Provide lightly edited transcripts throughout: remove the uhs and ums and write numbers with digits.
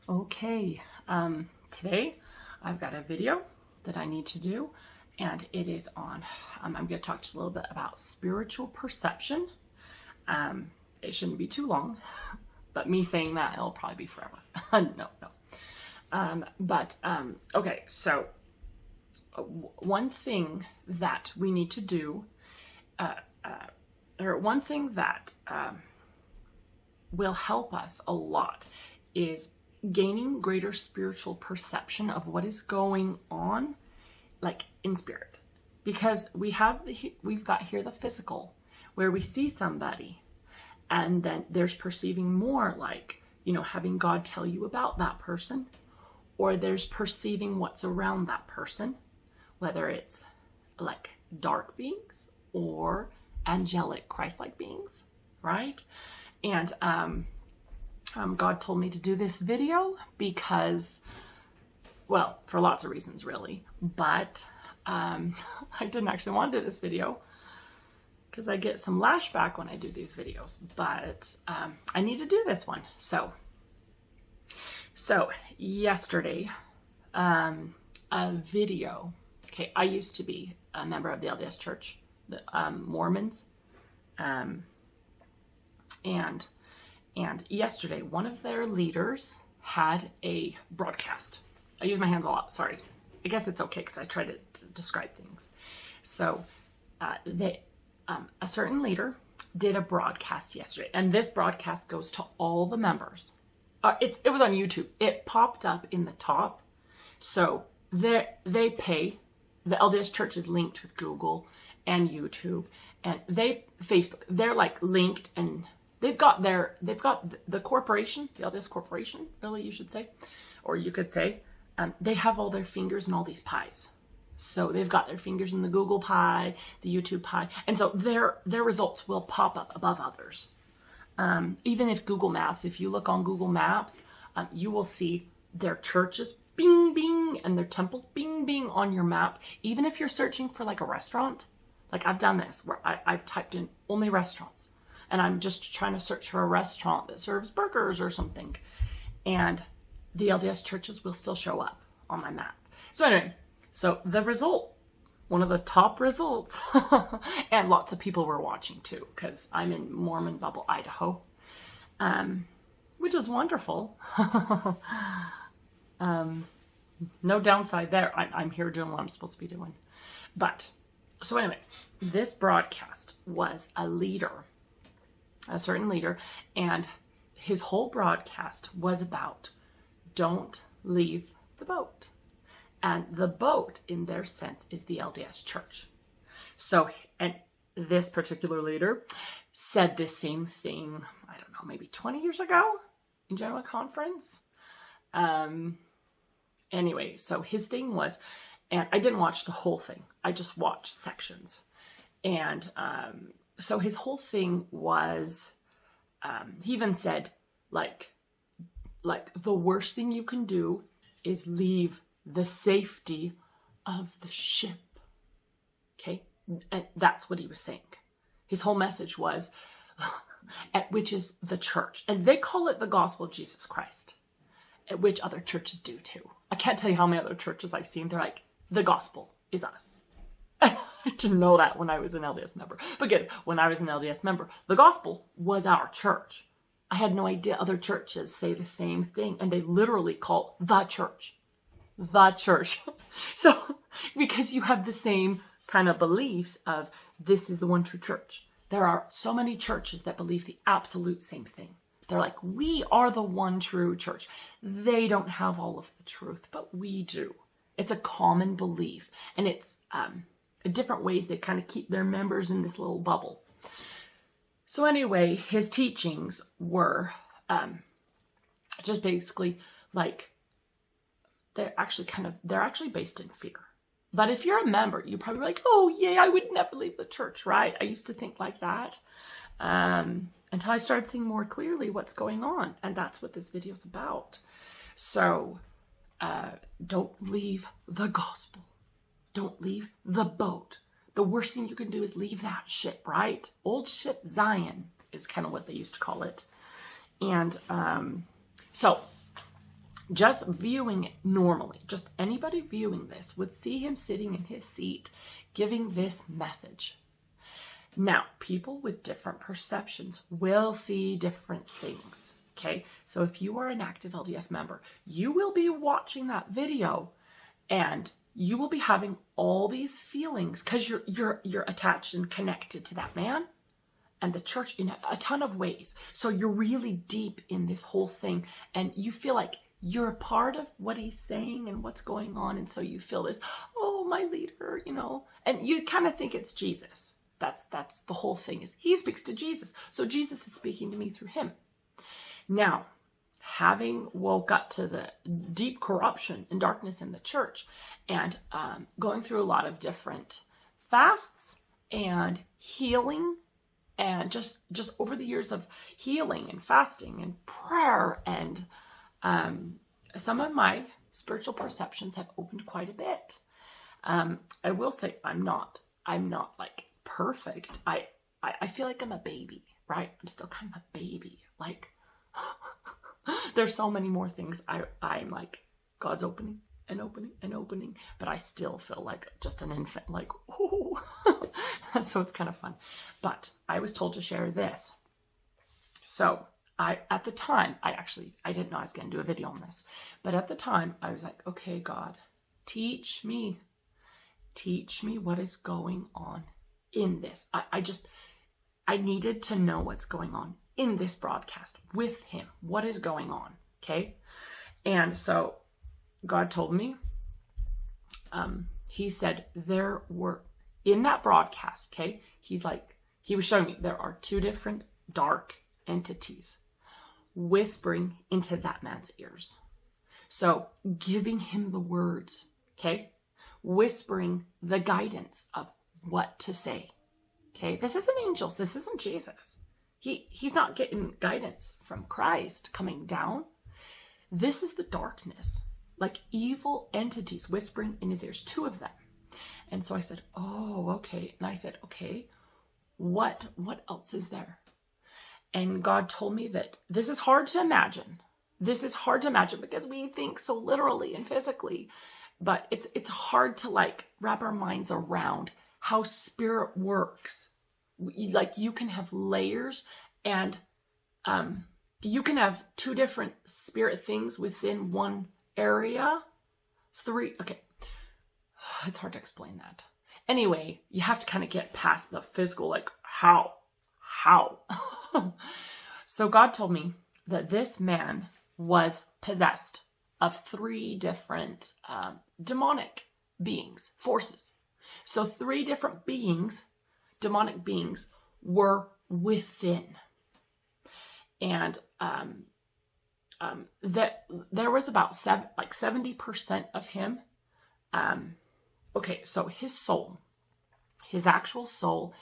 Okay, today I've got a video that I need to do, and it is on, I'm going to talk to you a little bit about spiritual perception. It shouldn't be too long, but me saying that, it'll probably be forever. No. Okay, so one thing that we need to do, or one thing that will help us a lot is gaining greater spiritual perception of what is going on, like in spirit, because we've got here the physical where we see somebody, and then there's perceiving more, like, having God tell you about that person, or there's perceiving what's around that person, whether it's like dark beings or angelic Christ-like beings, right? And God told me to do this video because, well, for lots of reasons really, but I didn't actually want to do this video because I get some lashback when I do these videos, but I need to do this one. So yesterday, a video, okay, I used to be a member of the LDS church, the Mormons, and yesterday, one of their leaders had a broadcast. I use my hands a lot, sorry. I guess it's okay because I try to describe things. So a certain leader did a broadcast yesterday, and this broadcast goes to all the members. It was on YouTube. It popped up in the top. So they pay. The LDS church is linked with Google and YouTube, and Facebook. They're like linked, and they've got the corporation, the LDS corporation, really, you should say, or you could say, they have all their fingers in all these pies. So they've got their fingers in the Google pie, the YouTube pie, and so their results will pop up above others. Even if Google Maps, if you look on Google Maps, you will see their churches, bing, bing, and their temples, bing, bing, on your map. Even if you're searching for like a restaurant, like I've done this, where I've typed in only restaurants, and I'm just trying to search for a restaurant that serves burgers or something, and the LDS churches will still show up on my map. So anyway, so the result, one of the top results, and lots of people were watching too, because I'm in Mormon Bubble, Idaho, which is wonderful. No downside there. I'm here doing what I'm supposed to be doing. But, so anyway, this broadcast was a certain leader, and his whole broadcast was about don't leave the boat. And the boat, in their sense, is the LDS church. So, and this particular leader said this same thing, I don't know, maybe 20 years ago in General Conference. Anyway, so his thing was, and I didn't watch the whole thing, I just watched sections. And so his whole thing was, he even said, like the worst thing you can do is leave the safety of the ship. Okay? And that's what he was saying. His whole message was, which is the church. And they call it the gospel of Jesus Christ, which other churches do too. I can't tell you how many other churches I've seen. They're like, the gospel is us. I didn't know that when I was an LDS member. Because when I was an LDS member, the gospel was our church. I had no idea other churches say the same thing. And they literally call the church. The church. So, because you have the same kind of beliefs of this is the one true church. There are so many churches that believe the absolute same thing. They're like, we are the one true church. They don't have all of the truth, but we do. It's a common belief. And it's different ways they kind of keep their members in this little bubble. So anyway, his teachings were just basically like, they're actually based in fear. But if you're a member, you're probably like, oh yeah, I would never leave the church, right? I used to think like that. Until I started seeing more clearly what's going on. And that's what this video is about. So, don't leave the gospel. Don't leave the boat. The worst thing you can do is leave that ship, right? Old ship Zion is kind of what they used to call it. And so just viewing it normally, just anybody viewing this would see him sitting in his seat giving this message. Now, people with different perceptions will see different things, okay? So if you are an active LDS member, you will be watching that video and you will be having all these feelings because you're attached and connected to that man and the church in a ton of ways. So you're really deep in this whole thing and you feel like you're a part of what he's saying and what's going on. And so you feel this, oh, my leader, you know, and you kind of think it's Jesus. That's the whole thing, is he speaks to Jesus. So Jesus is speaking to me through him. Now, having woke up to the deep corruption and darkness in the church and going through a lot of different fasts and healing and just over the years of healing and fasting and prayer and some of my spiritual perceptions have opened quite a bit. I will say I'm not like perfect. I feel like I'm a baby, right? I'm still kind of a baby. Like there's so many more things I'm like, God's opening and opening and opening, but I still feel like just an infant, like, oh. So it's kind of fun. But I was told to share this. So at the time, I didn't know I was going to do a video on this, but at the time I was like, okay, God, teach me what is going on in this. I needed to know what's going on in this broadcast with him. What is going on? Okay. And so God told me, he said there were in that broadcast. Okay. He was showing me there are two different dark entities whispering into that man's ears. So giving him the words, okay, whispering the guidance of what to say. Okay, this isn't angels. This isn't Jesus. He's not getting guidance from Christ coming down. This is the darkness, like evil entities whispering in his ears, two of them. And so I said, oh, okay. And I said, okay, what else is there? And God told me that this is hard to imagine. This is hard to imagine because we think so literally and physically, but it's hard to like wrap our minds around how spirit works. Like you can have layers and you can have two different spirit things within one area. Okay. It's hard to explain that. Anyway, you have to kind of get past the physical, like how? So God told me that this man was possessed of three different demonic beings, forces. So three different beings, demonic beings, were within. And that there was about 70% of him. Okay, so his soul, his actual soul,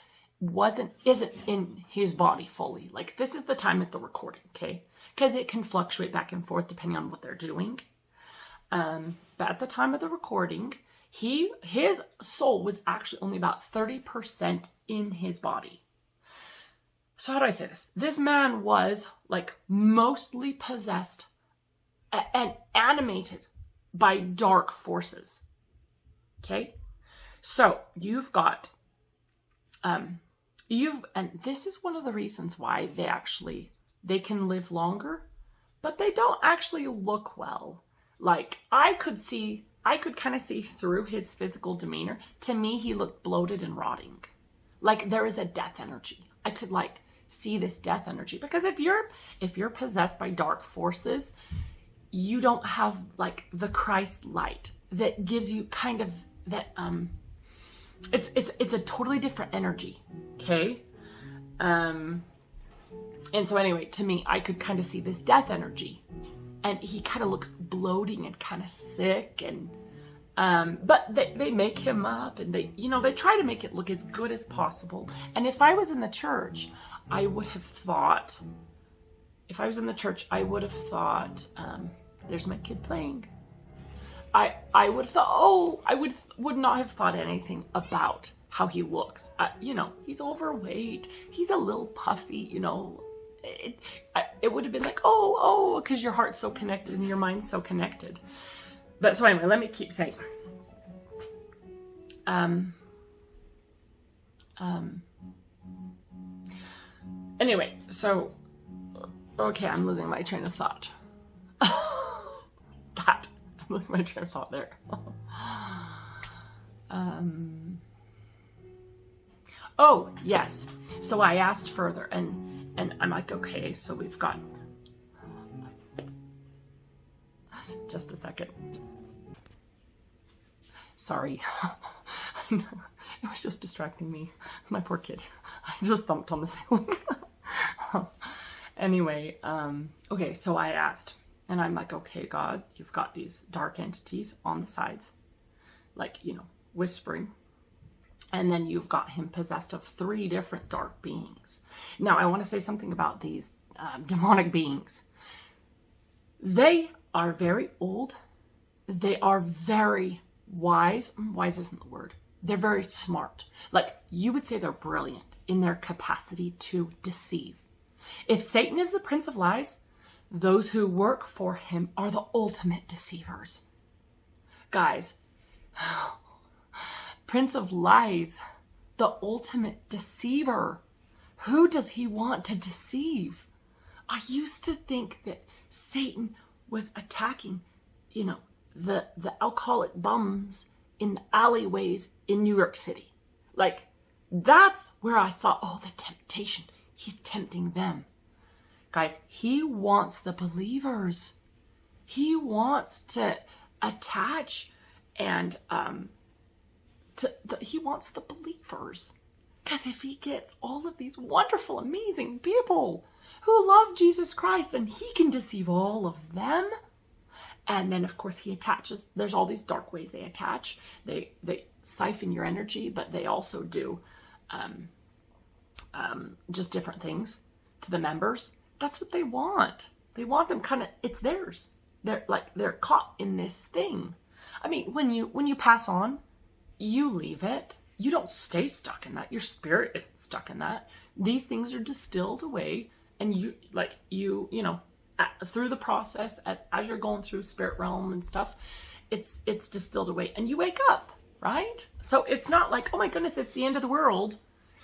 isn't in his body fully. Like this is the time at the recording, okay? Because it can fluctuate back and forth depending on what they're doing. But at the time of the recording, his soul was actually only about 30% in his body. So how do I say this? This man was like mostly possessed and animated by dark forces. Okay? So you've got, and this is one of the reasons why they can live longer, but they don't actually look well. Like I could kind of see through his physical demeanor. To me, he looked bloated and rotting. Like there is a death energy. I could like see this death energy because if you're possessed by dark forces, you don't have like the Christ light that gives you kind of that, it's a totally different energy. Okay. And so anyway, to me, I could kind of see this death energy and he kind of looks bloating and kind of sick and, but they make him up and they try to make it look as good as possible. And if I was in the church, I would have thought, there's my kid playing. I would have thought, I would not have thought anything about how he looks. He's overweight. He's a little puffy, it would have been like, oh, because your heart's so connected and your mind's so connected. But so anyway, let me keep saying. Anyway, so, okay, I'm losing my train of thought. I'm losing my train of thought there. Oh, yes. So I asked further, and I'm like, okay, so we've got... Just a second. Sorry. It was just distracting me. My poor kid. I just thumped on the ceiling. Anyway, okay, so I asked, and I'm like, okay, God, you've got these dark entities on the sides, like, whispering. And then you've got him possessed of 3 different dark beings. Now, I want to say something about these demonic beings. They are very old. They are very wise. Wise isn't the word. They're very smart. Like, you would say they're brilliant in their capacity to deceive. If Satan is the prince of lies, those who work for him are the ultimate deceivers. Guys, Prince of Lies, the ultimate deceiver. Who does he want to deceive? I used to think that Satan was attacking, the alcoholic bums in the alleyways in New York City. Like, that's where I thought, oh, the temptation. He's tempting them. Guys, he wants the believers. He wants to attach and he wants the believers. Because if he gets all of these wonderful, amazing people who love Jesus Christ, and he can deceive all of them. And then, of course, he attaches. There's all these dark ways they attach. They siphon your energy, but they also do just different things to the members. That's what they want. They want them kind of, it's theirs. They're caught in this thing. I mean, when you pass on, you leave it. You don't stay stuck in that. Your spirit isn't stuck in that. These things are distilled away, and through the process, as you're going through spirit realm and stuff, it's distilled away, and you wake up, right? So it's not like, oh my goodness, it's the end of the world.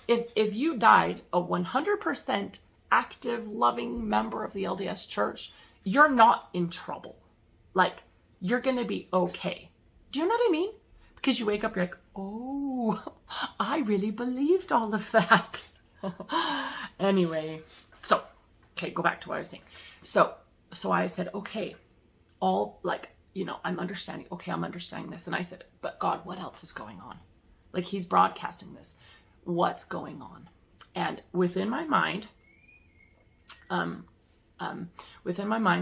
If you died a 100% active, loving member of the LDS church, you're not in trouble. Like, you're going to be okay. Do you know what I mean? Because you wake up, you're like, oh, I really believed all of that. Anyway, so, okay, go back to what I was saying. So I said, okay, I'm understanding. Okay, I'm understanding this. And I said, but God, what else is going on? Like, he's broadcasting this. What's going on? And within my mind,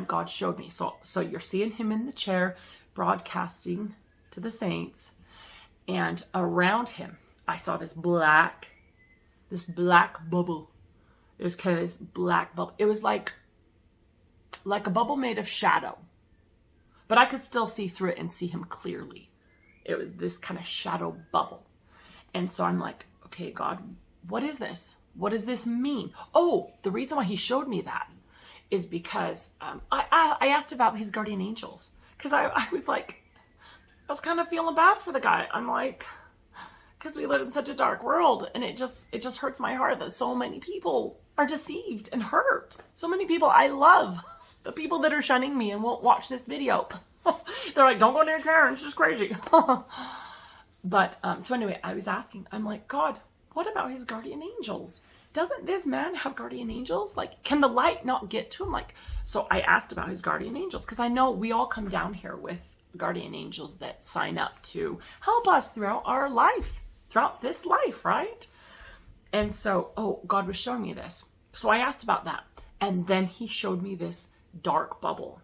God showed me. So you're seeing him in the chair broadcasting to the saints, and around him, I saw this black bubble. It was kind of this black bubble. It was like a bubble made of shadow, but I could still see through it and see him clearly. It was this kind of shadow bubble. And so I'm like, okay, God, what is this? What does this mean? Oh, the reason why he showed me that is because I asked about his guardian angels, because I was kind of feeling bad for the guy. I'm like, because we live in such a dark world, and it just hurts my heart that so many people are deceived and hurt. So many people I love, the people that are shunning me and won't watch this video. They're like, don't go near Karen, it's just crazy. But so anyway, I was asking, I'm like, God, what about his guardian angels? Doesn't this man have guardian angels? Like, can the light not get to him? Like, so I asked about his guardian angels, because I know we all come down here with guardian angels that sign up to help us throughout our life, throughout this life, right? And so, God was showing me this. So I asked about that. And then he showed me this dark bubble.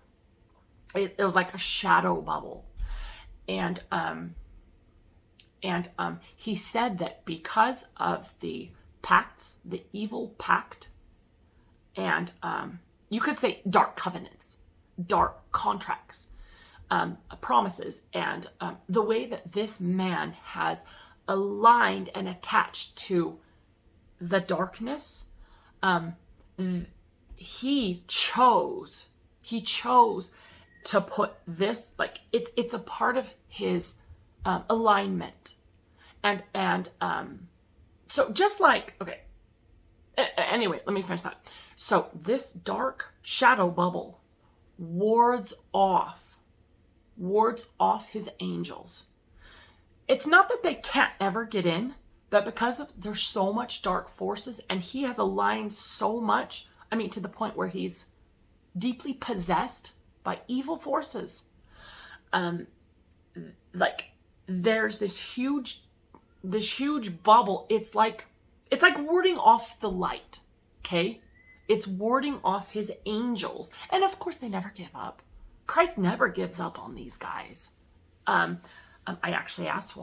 It was like a shadow bubble. And he said that because of the pacts, the evil pact, and you could say dark covenants, dark contracts, promises, and the way that this man has aligned and attached to the darkness, he chose to put this, like, it's a part of his alignment. And so just like, okay, anyway, let me finish that. So this dark shadow bubble wards off his angels. It's not that they can't ever get in, but because of there's so much dark forces, and he has aligned so much, I mean, to the point where he's deeply possessed by evil forces. Like, there's this huge bubble. It's like warding off the light. Okay, it's warding off his angels, and of course they never give up. Christ never gives up on these guys. I actually asked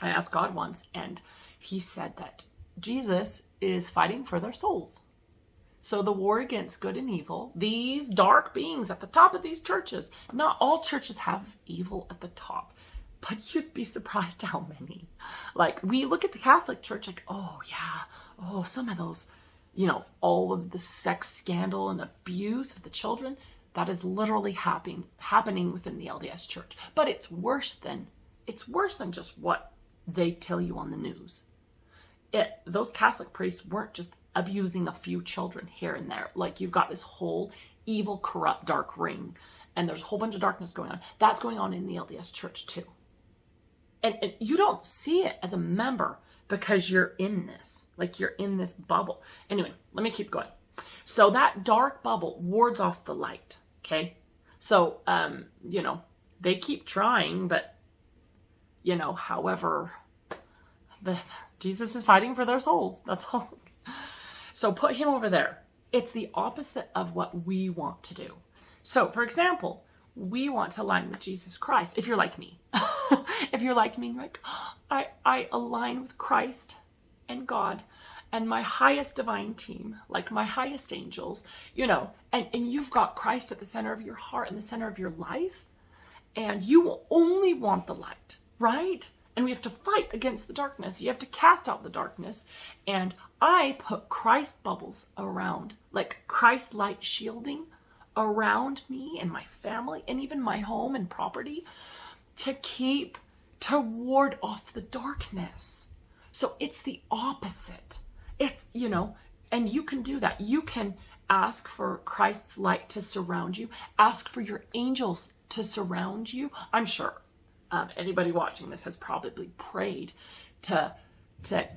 I asked God once, and he said that Jesus is fighting for their souls. So the war against good and evil, these dark beings at the top of these churches, not all churches have evil at the top, but you'd be surprised how many. Like, we look at the Catholic Church like, oh yeah, oh, some of those, all of the sex scandal and abuse of the children, that is literally happening within the LDS Church. But it's worse than just what they tell you on the news. Those Catholic priests weren't just abusing a few children here and there. Like, you've got this whole evil, corrupt, dark ring, and there's a whole bunch of darkness going on. That's going on in the LDS Church too. And you don't see it as a member because you're in this. Like, you're in this bubble. Anyway, let me keep going. So that dark bubble wards off the light, okay? So, they keep trying, but, however, Jesus is fighting for their souls. That's all. So put him over there. It's the opposite of what we want to do. So, for example, we want to align with Jesus Christ. If you're like me, if you're like me, like, I align with Christ and God and my highest divine team, like my highest angels, and you've got Christ at the center of your heart and the center of your life, and you will only want the light, right? And we have to fight against the darkness. You have to cast out the darkness. And I put Christ bubbles around, like Christ light shielding around me and my family and even my home and property to ward off the darkness. So it's the opposite. It's, and you can do that. You can ask for Christ's light to surround you. Ask for your angels to surround you. I'm sure anybody watching this has probably prayed to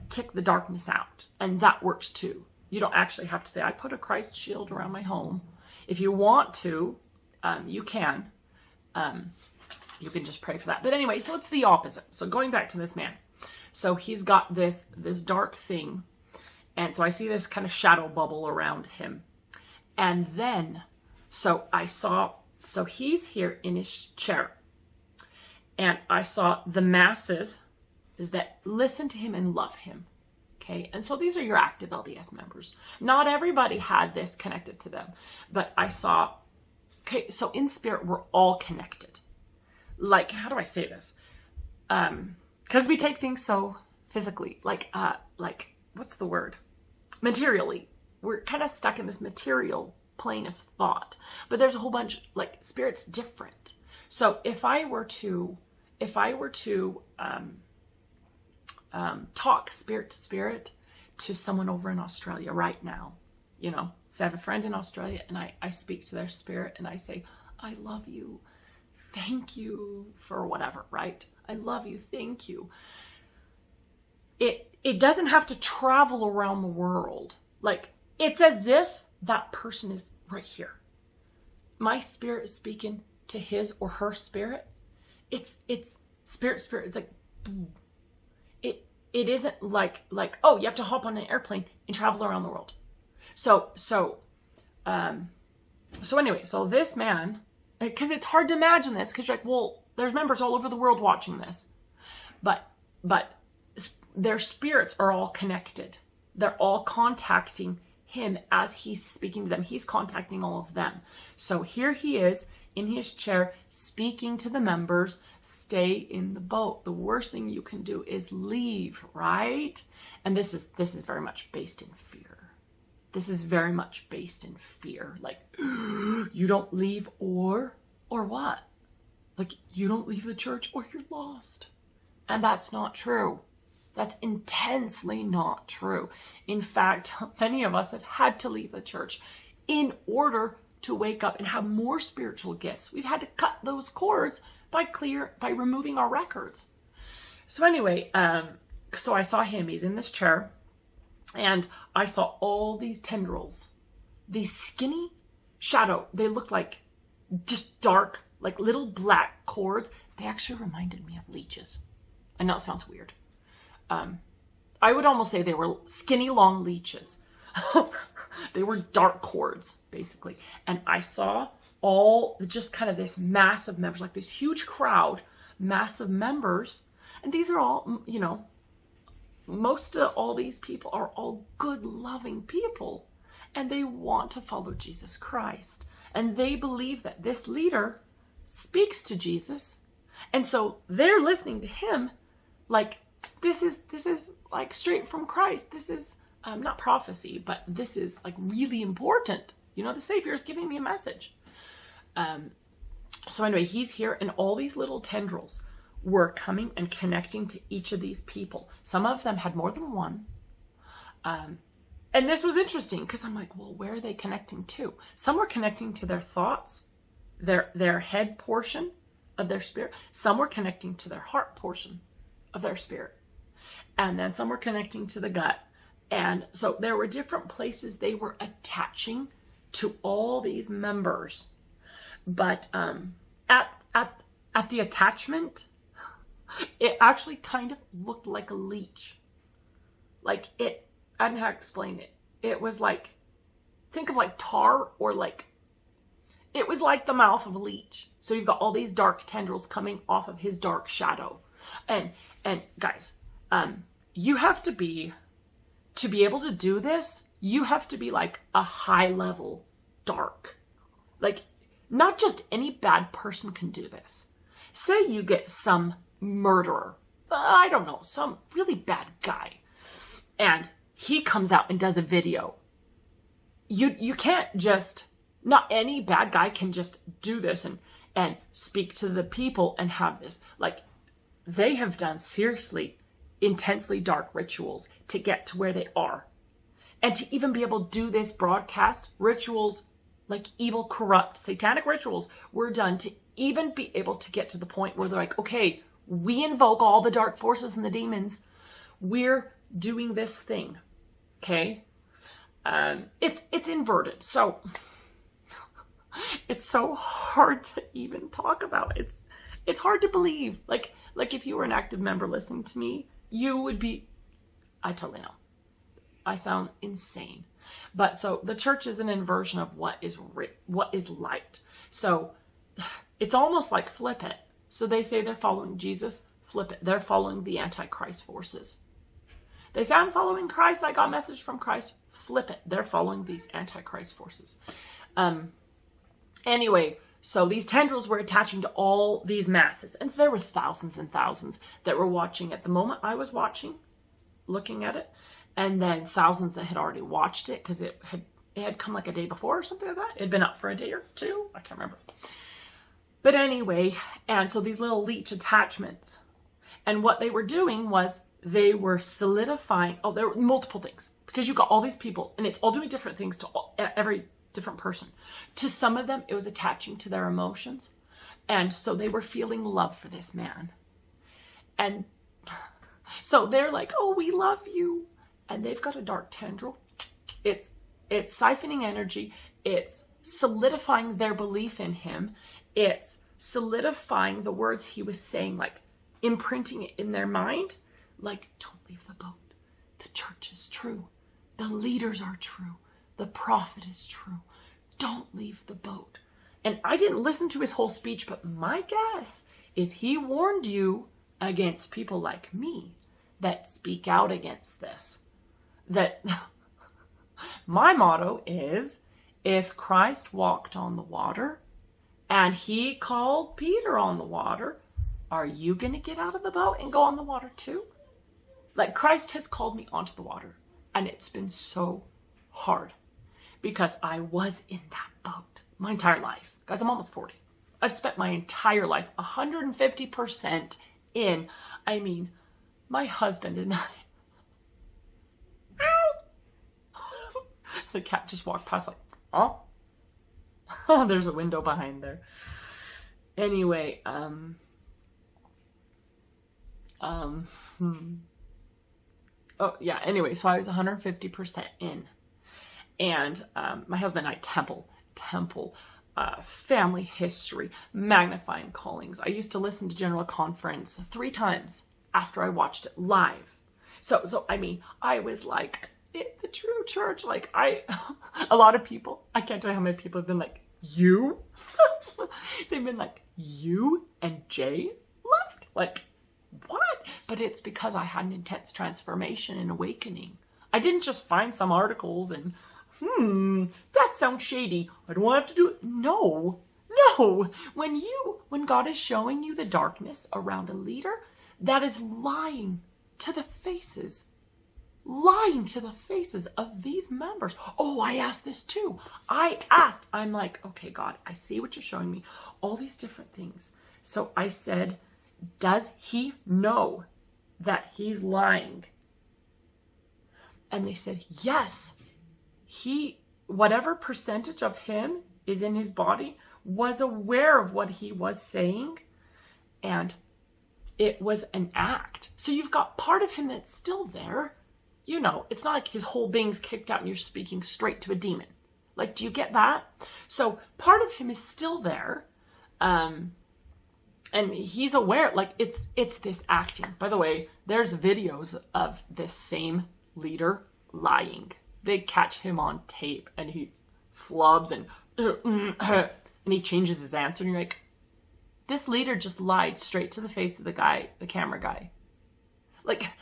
kick the darkness out. And that works too. You don't actually have to say, I put a Christ shield around my home. If you want to, you can. You can just pray for that. But anyway, so it's the opposite. So going back to this man. So he's got this dark thing. And so I see this kind of shadow bubble around him. And then, so he's here in his chair. And I saw the masses that listen to him and love him. Okay. And so these are your active LDS members. Not everybody had this connected to them, but I saw, okay, so in spirit, we're all connected. Like, how do I say this? Because we take things so physically, like, what's the word? Materially. We're kind of stuck in this material plane of thought, but there's a whole bunch, like, spirit's different. So if I were to talk spirit to spirit to someone over in Australia right now, so I have a friend in Australia and I speak to their spirit and I say, I love you. Thank you for whatever, right? I love you. Thank you. It doesn't have to travel around the world. Like, it's as if that person is right here. My spirit is speaking to his or her spirit. It's spirit. It's like, boom. It isn't like, oh, you have to hop on an airplane and travel around the world. So anyway, so this man, because it's hard to imagine this, because you're like, well, there's members all over the world watching this, but their spirits are all connected. They're all contacting him as he's speaking to them. He's contacting all of them. So here he is in his chair speaking to the members. Stay in the boat. The worst thing you can do is leave, right? And this is very much based in fear. This is very much based in fear. Like, you don't leave or what? Like, you don't leave the church or you're lost. And that's not true. That's intensely not true. In fact, many of us have had to leave the church in order to wake up and have more spiritual gifts. We've had to cut those cords by removing our records. So anyway, so I saw him. He's in this chair. And I saw all these tendrils, these skinny shadow. They looked like just dark, like little black cords. They actually reminded me of leeches. I know it sounds weird. I would almost say they were skinny, long leeches. They were dark cords, basically. And I saw all just kind of this mass of members, like this huge crowd, massive members. And these are all, you know, most of all these people are all good, loving people, and they want to follow Jesus Christ. And they believe that this leader speaks to Jesus. And so they're listening to him like, this is like straight from Christ. This is not prophecy, but this is like really important. You know, the Savior is giving me a message. So anyway, he's here, and all these little tendrils were coming and connecting to each of these people. Some of them had more than one. And this was interesting because I'm like, well, where are they connecting to? Some were connecting to their thoughts, their head portion of their spirit. Some were connecting to their heart portion of their spirit. And then some were connecting to the gut. And so there were different places they were attaching to all these members. But at the attachment, it actually kind of looked like a leech. Like it, I don't know how to explain it. It was like, think of like tar, or like, it was like the mouth of a leech. So you've got all these dark tendrils coming off of his dark shadow. And guys, you have to be able to do this, you have to be like a high level dark. Like, not just any bad person can do this. Say you get some murderer, I don't know, some really bad guy, and he comes out and does a video. You can't just, not any bad guy can just do this and speak to the people and have this. Like, they have done seriously intensely dark rituals to get to where they are. And to even be able to do this broadcast, rituals like evil, corrupt, satanic rituals were done to even be able to get to the point where they're like, okay, we invoke all the dark forces and the demons. We're doing this thing. Okay? It's inverted. So it's so hard to even talk about. It's hard to believe. Like if you were an active member listening to me, you would be, I totally know. I sound insane. But so the church is an inversion of what is light. So it's almost like flip it. So they say they're following Jesus, flip it. They're following the Antichrist forces. They say, I'm following Christ. I got a message from Christ. Flip it. They're following these Antichrist forces. Anyway, so these tendrils were attaching to all these masses. And there were thousands and thousands that were watching at the moment I was watching, looking at it. And then thousands that had already watched it because it had come like a day before or something like that. It had been up for a day or two. I can't remember. But anyway, and so these little leech attachments. And what they were doing was they were solidifying. Oh, there were multiple things. Because you got all these people and it's all doing different things to every different person. To some of them, it was attaching to their emotions. And so they were feeling love for this man. And so they're like, oh, we love you. And they've got a dark tendril. It's siphoning energy. It's solidifying their belief in him. It's solidifying the words he was saying, like imprinting it in their mind. Like, don't leave the boat. The church is true. The leaders are true. The prophet is true. Don't leave the boat. And I didn't listen to his whole speech, but my guess is he warned you against people like me that speak out against this. That my motto is, if Christ walked on the water and he called Peter on the water, are you going to get out of the boat and go on the water too? Like, Christ has called me onto the water and it's been so hard. because I was in that boat my entire life. Guys, I'm almost 40. I've spent my entire life 150% in. I mean, my husband and I. Ow! The cat just walked past like, oh. There's a window behind there. Anyway, oh yeah, anyway, so I was 150% in. And my husband and I, temple, family history, magnifying callings. I used to listen to General Conference 3 times after I watched it live. So I mean, I was like, the true church, like a lot of people, I can't tell you how many people have been like, you? They've been like, you and Jay left? Like, what? But it's because I had an intense transformation and awakening. I didn't just find some articles and, that sounds shady. I don't want to have to do it. No. When God is showing you the darkness around a leader, that is lying to the faces of these members. Oh, I asked this too. I'm like, okay, God, I see what you're showing me. All these different things. So I said, does he know that he's lying? And they said, yes. Whatever percentage of him is in his body, was aware of what he was saying. And it was an act. So you've got part of him that's still there. You know, it's not like his whole being's kicked out and you're speaking straight to a demon. Like, do you get that? So part of him is still there. And he's aware, like, it's this acting. By the way, there's videos of this same leader lying. They catch him on tape and he flubs and he changes his answer. And you're like, this leader just lied straight to the face of the camera guy. Like,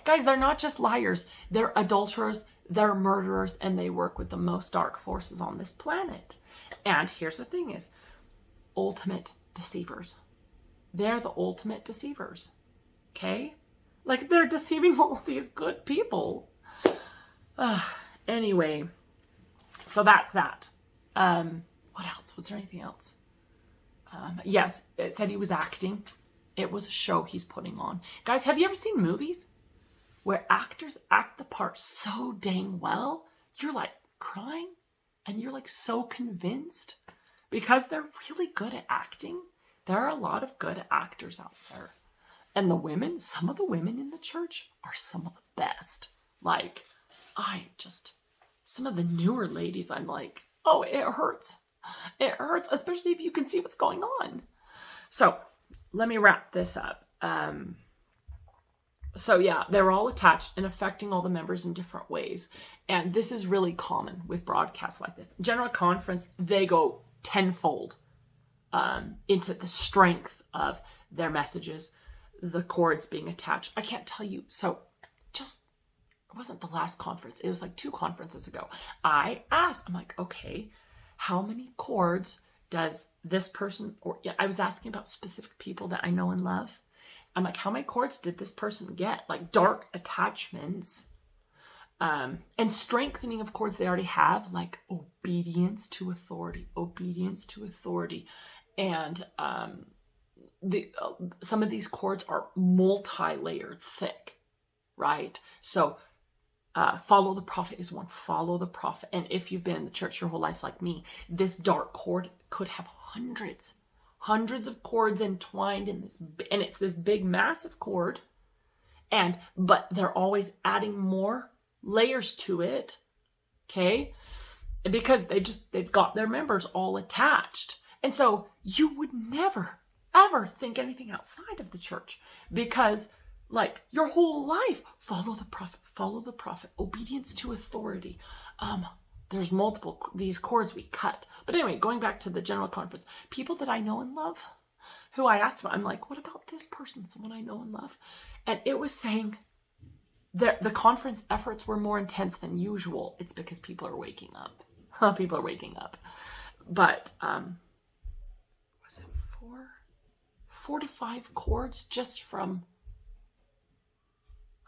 guys, they're not just liars. They're adulterers, they're murderers, and they work with the most dark forces on this planet. And here's the thing is, ultimate deceivers. They're the ultimate deceivers. Okay? Like, they're deceiving all these good people. Anyway, so that's that. What else? Was there anything else? Yes, it said he was acting. It was a show he's putting on. Guys, have you ever seen movies where actors act the part so dang well? You're like crying and you're like so convinced because they're really good at acting. There are a lot of good actors out there. And the women, some of the women in the church are some of the best. Like, some of the newer ladies, I'm like, oh, it hurts. It hurts, especially if you can see what's going on. So let me wrap this up. So yeah, they're all attached and affecting all the members in different ways. And this is really common with broadcasts like this. General Conference, they go tenfold into the strength of their messages, the cords being attached. I can't tell you. So it wasn't the last conference. It was like 2 conferences ago. I asked, I'm like, okay, how many cords does this person, I was asking about specific people that I know and love. I'm like, how many cords did this person get? Like dark attachments, and strengthening of cords they already have, like obedience to authority. And some of these cords are multi-layered thick, right? So follow the prophet is one. Follow the prophet. And if you've been in the church your whole life like me, this dark cord could have hundreds of cords entwined in this, and it's this big massive cord. But they're always adding more layers to it. Okay? Because they've got their members all attached. And so you would never, ever think anything outside of the church, because like your whole life, follow the prophet, obedience to authority. There's these cords we cut. But anyway, going back to the General Conference, people that I know and love, who I asked about, I'm like, what about this person, someone I know and love? And it was saying that the conference efforts were more intense than usual. It's because people are waking up. But, was it 4 to 5 cords just from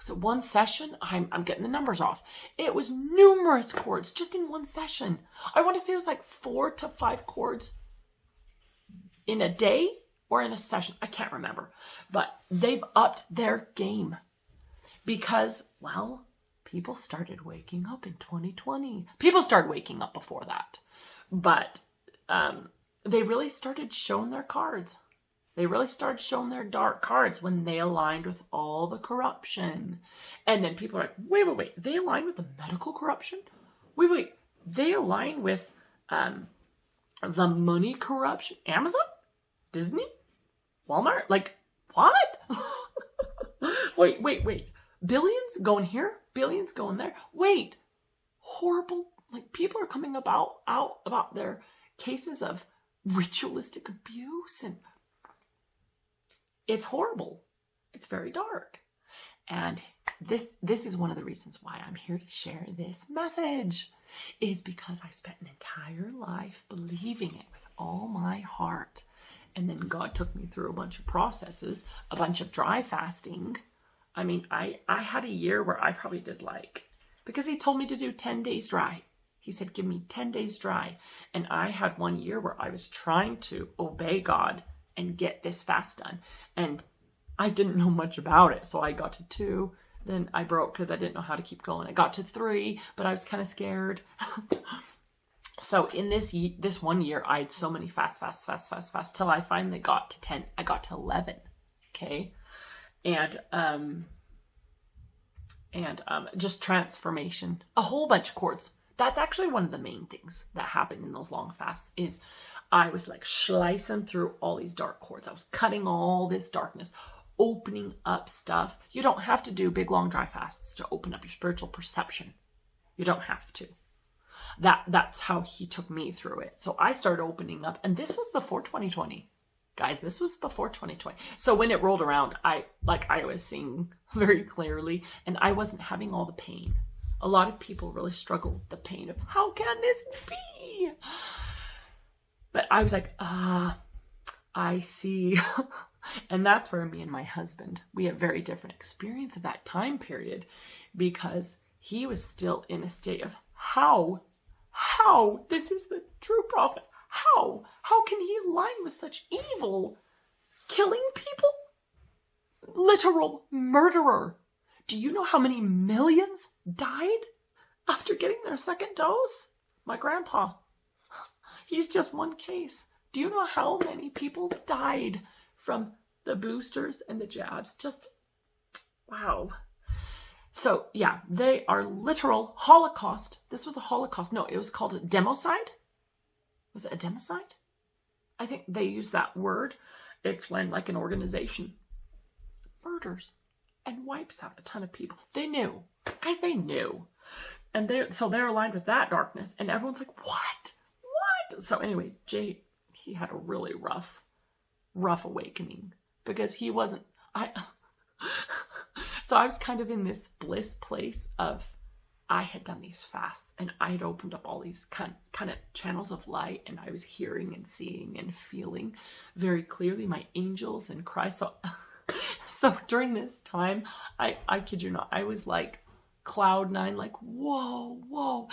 So one session, I'm getting the numbers off. It was numerous chords just in one session. I want to say it was like 4 to 5 chords in a day or in a session. I can't remember. But they've upped their game because, well, people started waking up in 2020. People started waking up before that. But they really started showing their cards. They really started showing their dark cards when they aligned with all the corruption. And then people are like, wait. They aligned with the medical corruption? Wait. They aligned with the money corruption? Amazon? Disney? Walmart? Like, what? Wait. Billions going here? Billions going there? Wait. Horrible. Like, people are coming out about their cases of ritualistic abuse, and it's horrible. It's very dark. And this is one of the reasons why I'm here to share this message, is because I spent an entire life believing it with all my heart. And then God took me through a bunch of processes, a bunch of dry fasting. I mean, I had a year where I probably did because he told me to do 10 days dry. He said, give me 10 days dry. And I had one year where I was trying to obey God and get this fast done. And I didn't know much about it. So I got to 2. Then I broke because I didn't know how to keep going. I got to 3, but I was kind of scared. So in this one year, I had so many fast, till I finally got to 10. I got to 11. Okay. And just transformation, a whole bunch of chords. That's actually one of the main things that happened in those long fasts is I was like slicing through all these dark chords. I was cutting all this darkness, opening up stuff. You don't have to do big, long, dry fasts to open up your spiritual perception. You don't have to. That's how he took me through it. So I started opening up, and this was before 2020. Guys, this was before 2020. So when it rolled around, I was seeing very clearly, and I wasn't having all the pain. A lot of people really struggle with the pain of, how can this be? But I was like, I see. And that's where me and my husband, we have very different experience of that time period, because he was still in a state of how this is the true prophet. How can he align with such evil? Killing people? Literal murderer. Do you know how many millions died after getting their second dose? My grandpa. He's just one case. Do you know how many people died from the boosters and the jabs? Just, wow. So, yeah, they are literal Holocaust. This was a Holocaust. No, it was called a democide. Was it a democide? I think they use that word. It's when like an organization murders and wipes out a ton of people. They knew. Guys, they knew. And they're aligned with that darkness. And everyone's like, what? So anyway, Jay, he had a really rough awakening because he wasn't, so I was kind of in this bliss place of, I had done these fasts and I had opened up all these kind of channels of light, and I was hearing and seeing and feeling very clearly my angels and Christ. So during this time, I kid you not, I was like cloud 9, like, whoa.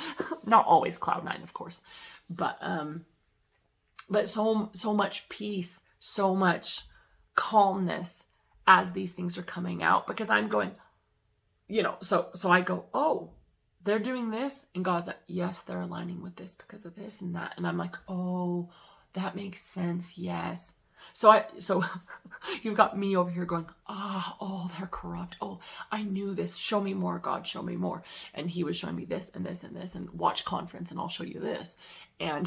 Not always cloud 9, of course, but so much peace, so much calmness as these things are coming out, because I'm going, so I go, oh, they're doing this, and God's like, yes, they're aligning with this because of this and that. And I'm like, oh, that makes sense. Yes. So you've got me over here going, oh, they're corrupt. Oh, I knew this. Show me more, God, show me more. And he was showing me this and this and this, and watch conference and I'll show you this. And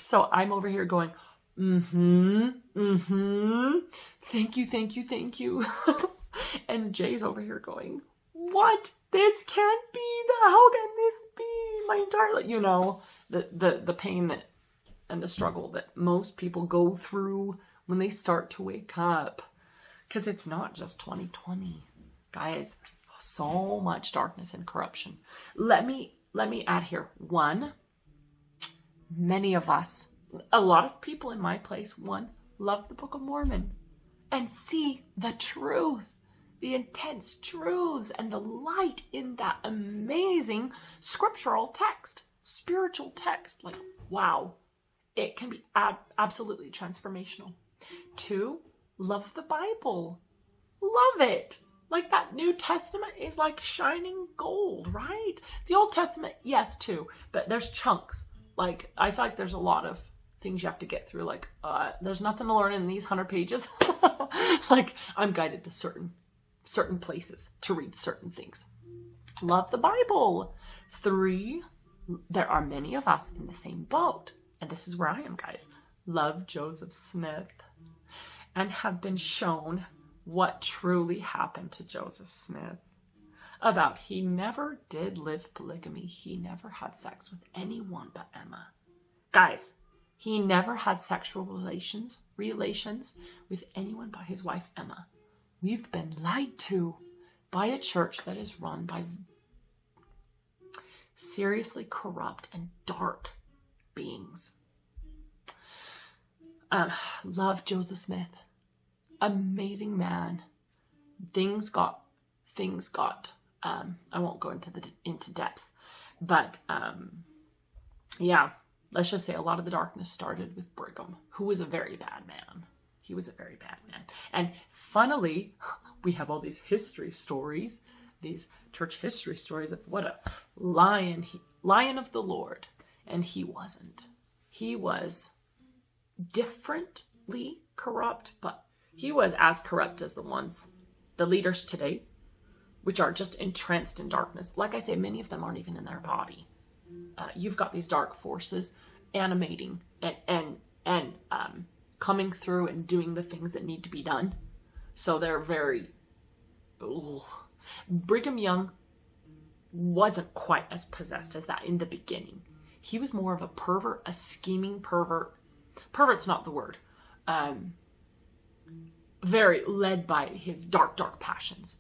so I'm over here going, thank you. And Jay's over here going, what? This can't be. How can this be? My entire life, the pain that and the struggle that most people go through when they start to wake up, because it's not just 2020, guys. So much darkness and corruption. Let me add here. One, many of us, a lot of people in my place, love the Book of Mormon and see the truth. the intense truths and the light in that amazing scriptural text, spiritual text. Like, wow, it can be absolutely transformational. 2, love the Bible. Love it. Like, that New Testament is like shining gold, right? The Old Testament, yes, too, but there's chunks. Like, I feel like there's a lot of things you have to get through. Like, there's nothing to learn in these 100 pages. Like, I'm guided to certain places to read certain things. Love the Bible. 3, there are many of us in the same boat. And this is where I am, guys. Love Joseph Smith and have been shown what truly happened to Joseph Smith. About he never did live polygamy. He never had sex with anyone but Emma. Guys, he never had sexual relations with anyone but his wife Emma. We've been lied to by a church that is run by seriously corrupt and dark beings. Love Joseph Smith. Amazing man. Things got, I won't go into depth, but, yeah, let's just say a lot of the darkness started with Brigham, who was a very bad man. He was a very bad man. And funnily, we have all these history stories, these church history stories of what a lion of the Lord. And he wasn't. He was differently corrupt, but he was as corrupt as the leaders today, which are just entranced in darkness. Like I say, many of them aren't even in their body. You've got these dark forces animating and coming through and doing the things that need to be done. So they're very... Ugh. Brigham Young wasn't quite as possessed as that in the beginning. He was more of a pervert, a scheming pervert. Pervert's not the word. Very led by his dark passions.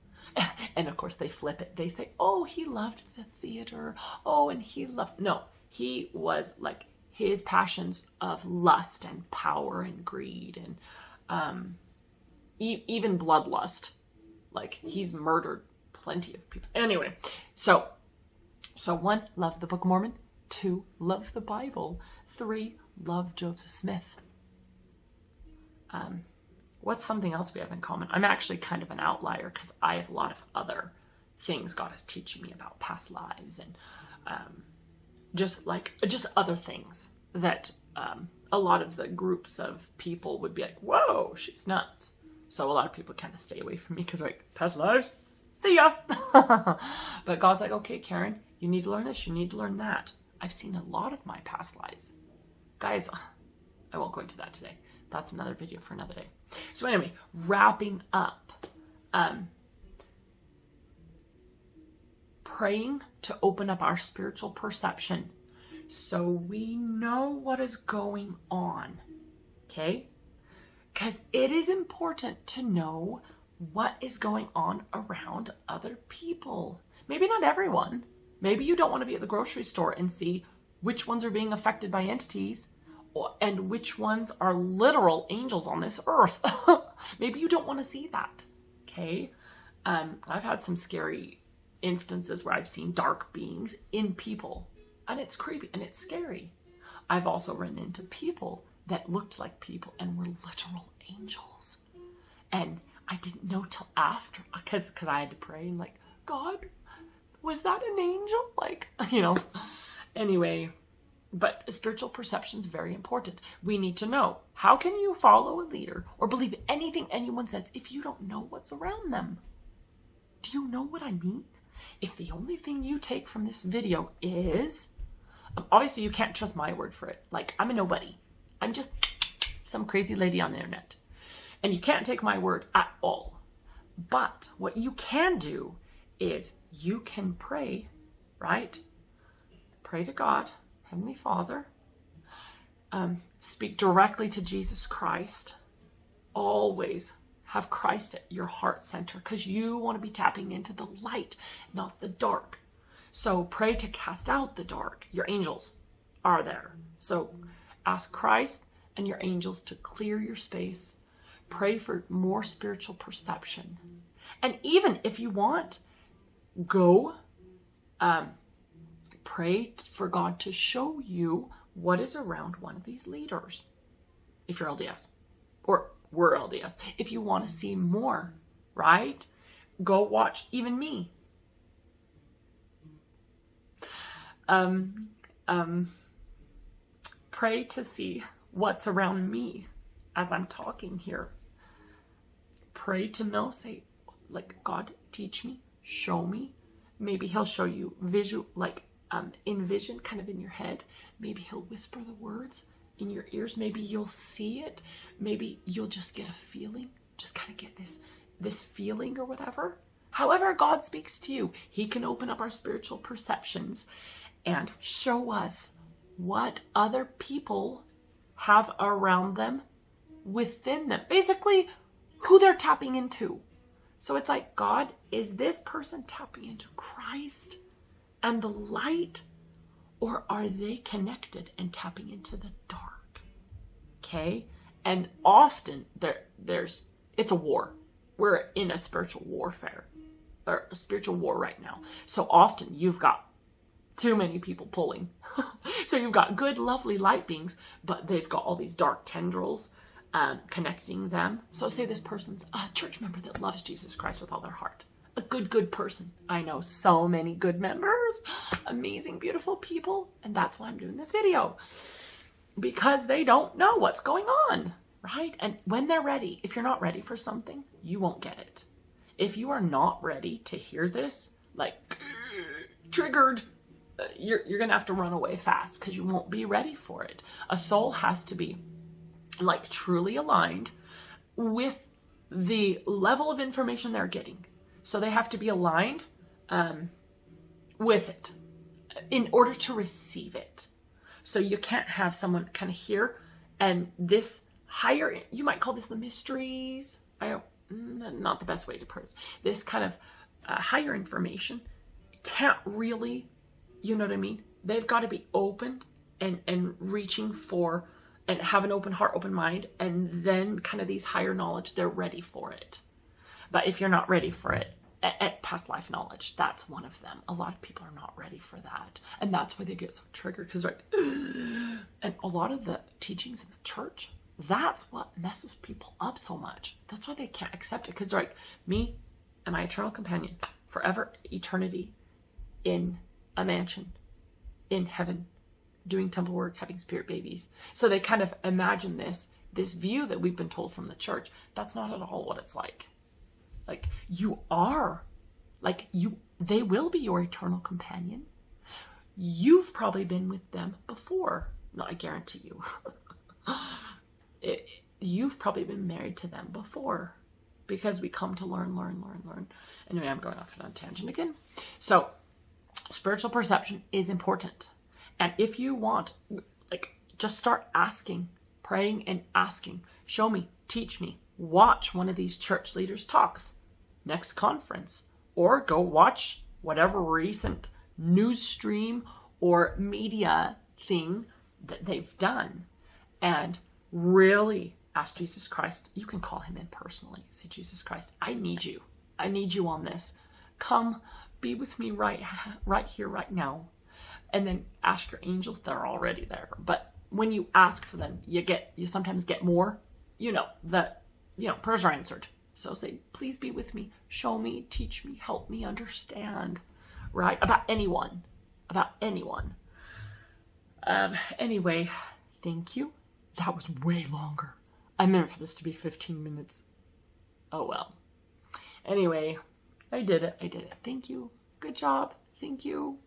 And of course they flip it. They say, oh, he loved the theater. Oh, and he loved... No, he was like his passions of lust and power and greed and even bloodlust. Like, he's murdered plenty of people. Anyway, so 1, love the Book of Mormon. 2, love the Bible. 3, love Joseph Smith. What's something else we have in common? I'm actually kind of an outlier because I have a lot of other things God is teaching me about past lives and just other things that a lot of the groups of people would be like, whoa, she's nuts. So a lot of people kind of stay away from me because like, past lives, see ya. But God's like, okay, Karen, you need to learn this, you need to learn that. I've seen a lot of my past lives. Guys, I won't go into that today. That's another video for another day. So anyway, wrapping up. Praying to open up our spiritual perception so we know what is going on. Okay? Because it is important to know what is going on around other people. Maybe not everyone. Maybe you don't want to be at the grocery store and see which ones are being affected by entities and which ones are literal angels on this earth. Maybe you don't want to see that. Okay? I've had some scary instances where I've seen dark beings in people. And it's creepy and it's scary. I've also run into people that looked like people and were literal angels. And I didn't know till after, because I had to pray and like, God, was that an angel? Like, anyway, but spiritual perception is very important. We need to know, how can you follow a leader or believe anything anyone says if you don't know what's around them? Do you know what I mean? If the only thing you take from this video is, obviously you can't trust my word for it. Like, I'm a nobody. I'm just some crazy lady on the internet. And you can't take my word at all. But what you can do is you can pray, right? Pray to God, Heavenly Father. Speak directly to Jesus Christ. Always have Christ at your heart center because you want to be tapping into the light, not the dark. So pray to cast out the dark. Your angels are there. So ask Christ and your angels to clear your space. Pray for more spiritual perception. And even if you want, go pray for God to show you what is around one of these leaders. If you're LDS, or we're LDS, if you want to see more, right? Go watch even me. Pray to see what's around me as I'm talking here. Pray to know, say, like, God, teach me, show me. Maybe he'll show you visual, like in vision, kind of in your head. Maybe he'll whisper the words in your ears. Maybe you'll see it. Maybe you'll just get a feeling, just kind of get this feeling or whatever. However God speaks to you, he can open up our spiritual perceptions and show us what other people have around them, within them. Basically, who they're tapping into. So it's like, God, is this person tapping into Christ and the light? Or are they connected and tapping into the dark? Okay? And often it's a war. We're in a spiritual warfare, or a spiritual war right now. So often you've got too many people pulling. So you've got good, lovely light beings, but they've got all these dark tendrils connecting them. So say this person's a church member that loves Jesus Christ with all their heart. A good person. I know so many good members, amazing, beautiful people. And that's why I'm doing this video. Because they don't know what's going on, right? And when they're ready, if you're not ready for something, you won't get it. If you are not ready to hear this, like, triggered, you're going to have to run away fast because you won't be ready for it. A soul has to be like truly aligned with the level of information they're getting. So they have to be aligned with it in order to receive it. So you can't have someone kind of hear and this higher, you might call this the mysteries. Not the best way to put it. This kind of higher information can't really, you know what I mean? They've got to be open and reaching for and have an open heart, open mind, and then kind of these higher knowledge, they're ready for it. But if you're not ready for it, at past life knowledge, that's one of them. A lot of people are not ready for that. And that's why they get so triggered, because like, and a lot of the teachings in the church, that's what messes people up so much. That's why they can't accept it, because they're like, me and my eternal companion, forever, eternity, in a mansion, in heaven, doing temple work, having spirit babies. So they kind of imagine this view that we've been told from the church. That's not at all what it's like. Like, you are, like, they will be your eternal companion. You've probably been with them before. No, I guarantee you. You've probably been married to them before, because we come to learn. Anyway, I'm going off on a tangent again. So, spiritual perception is important. And if you want, like, just start asking, praying and asking, show me, teach me, watch one of these church leaders' talks, next conference, or go watch whatever recent news stream or media thing that they've done, and really ask Jesus Christ. You can call him in personally. Say, Jesus Christ, I need you. I need you on this. Come be with me right here, right now. And then ask your angels. They're already there. But when you ask for them, you sometimes get more. Prayers are answered. So say, please be with me. Show me, teach me, help me understand. Right? About anyone. Anyway, thank you. That was way longer. I meant for this to be 15 minutes. Oh well. Anyway, I did it. Thank you. Good job. Thank you.